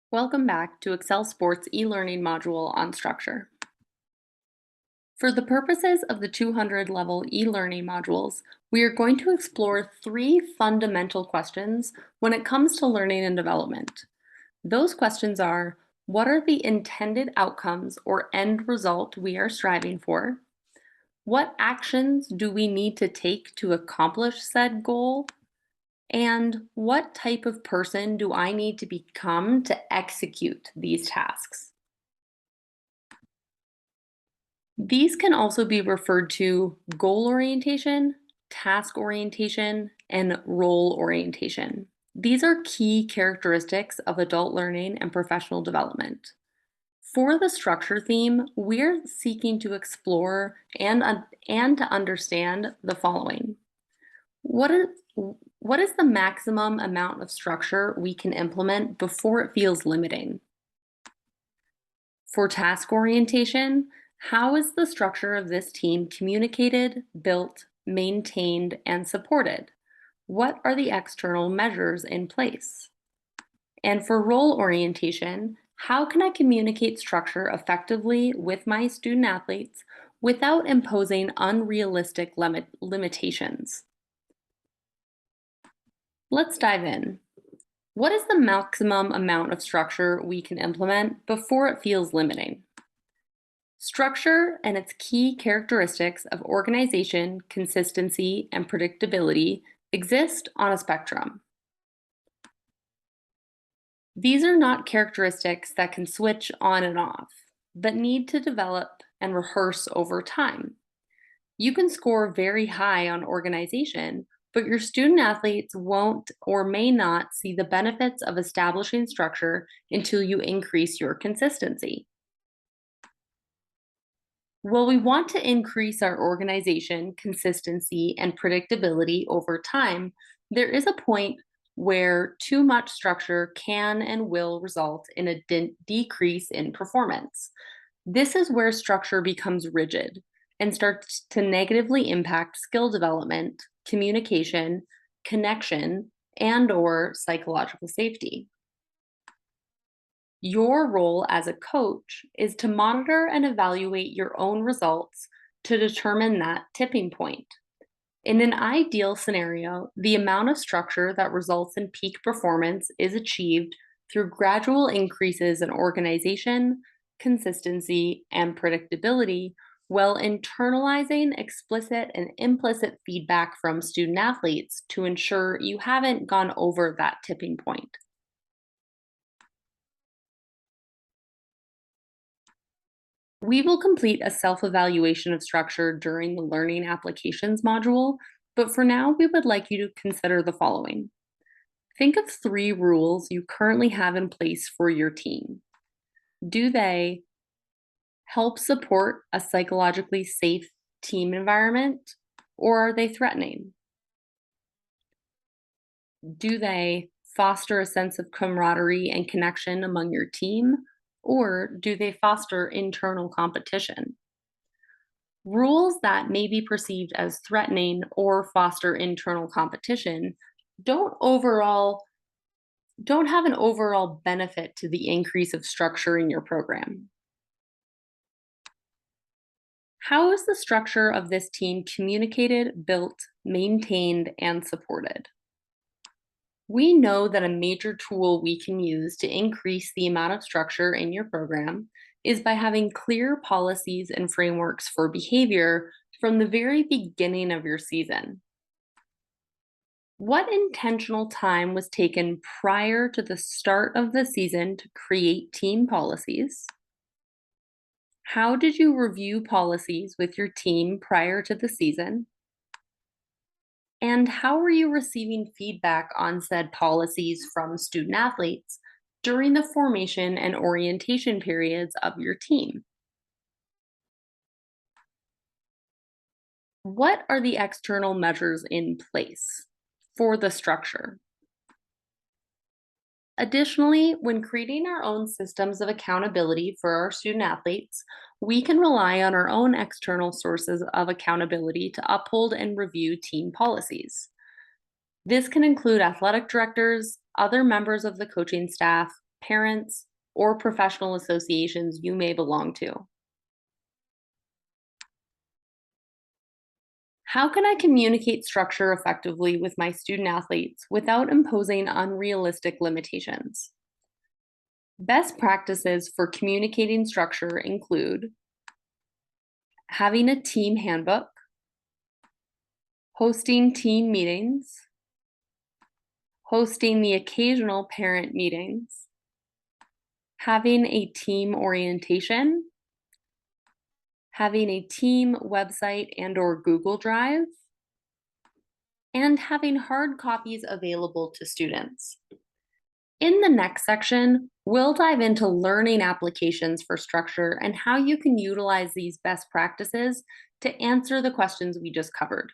Welcome back to Excel Sports e-learning module on structure. For the purposes of the 200 level e-learning modules, we are going to explore three fundamental questions when it comes to learning and development. Those questions are, what are the intended outcomes or end result we are striving for? What actions do we need to take to accomplish said goal? And what type of person do I need to become to execute these tasks? These can also be referred to goal orientation, task orientation, and role orientation. These are key characteristics of adult learning and professional development. For the structure theme, we're seeking to explore and to understand the following. What is, what is the maximum amount of structure we can implement before it feels limiting? For task orientation, how is the structure of this team communicated, built, maintained, and supported? What are the external measures in place? And for role orientation, how can I communicate structure effectively with my student athletes without imposing unrealistic limitations? Let's dive in. What is the maximum amount of structure we can implement before it feels limiting? Structure and its key characteristics of organization, consistency, and predictability exist on a spectrum. These are not characteristics that can switch on and off, but need to develop and rehearse over time. You can score very high on organization, but your student athletes won't or may not see the benefits of establishing structure until you increase your consistency. Well, we want to increase our organization, consistency, and predictability over time. There is a point where too much structure can and will result in a decrease in performance. This is where structure becomes rigid and starts to negatively impact skill development, communication, connection, and or psychological safety. Your role as a coach is to monitor and evaluate your own results to determine that tipping point. In an ideal scenario, the amount of structure that results in peak performance is achieved through gradual increases in organization, consistency, and predictability while internalizing explicit and implicit feedback from student athletes to ensure you haven't gone over that tipping point. We will complete a self-evaluation of structure during the Learning Applications module, but for now, we would like you to consider the following. Think of three rules you currently have in place for your team. Do they help support a psychologically safe team environment, or are they threatening? Do they foster a sense of camaraderie and connection among your team, or do they foster internal competition? Rules that may be perceived as threatening or foster internal competition don't overall don't have an overall benefit to the increase of structure in your program. How is the structure of this team communicated, built, maintained, and supported? We know that a major tool we can use to increase the amount of structure in your program is by having clear policies and frameworks for behavior from the very beginning of your season. What intentional time was taken prior to the start of the season to create team policies? How did you review policies with your team prior to the season? And how are you receiving feedback on said policies from student athletes during the formation and orientation periods of your team? What are the external measures in place for the structure? Additionally, when creating our own systems of accountability for our student athletes, we can rely on our own external sources of accountability to uphold and review team policies. This can include athletic directors, other members of the coaching staff, parents, or professional associations you may belong to. How can I communicate structure effectively with my student athletes without imposing unrealistic limitations? Best practices for communicating structure include having a team handbook, hosting team meetings, hosting the occasional parent meetings, having a team orientation, having a team website and/or Google Drive, and having hard copies available to students. In the next section, we'll dive into learning applications for structure and how you can utilize these best practices to answer the questions we just covered.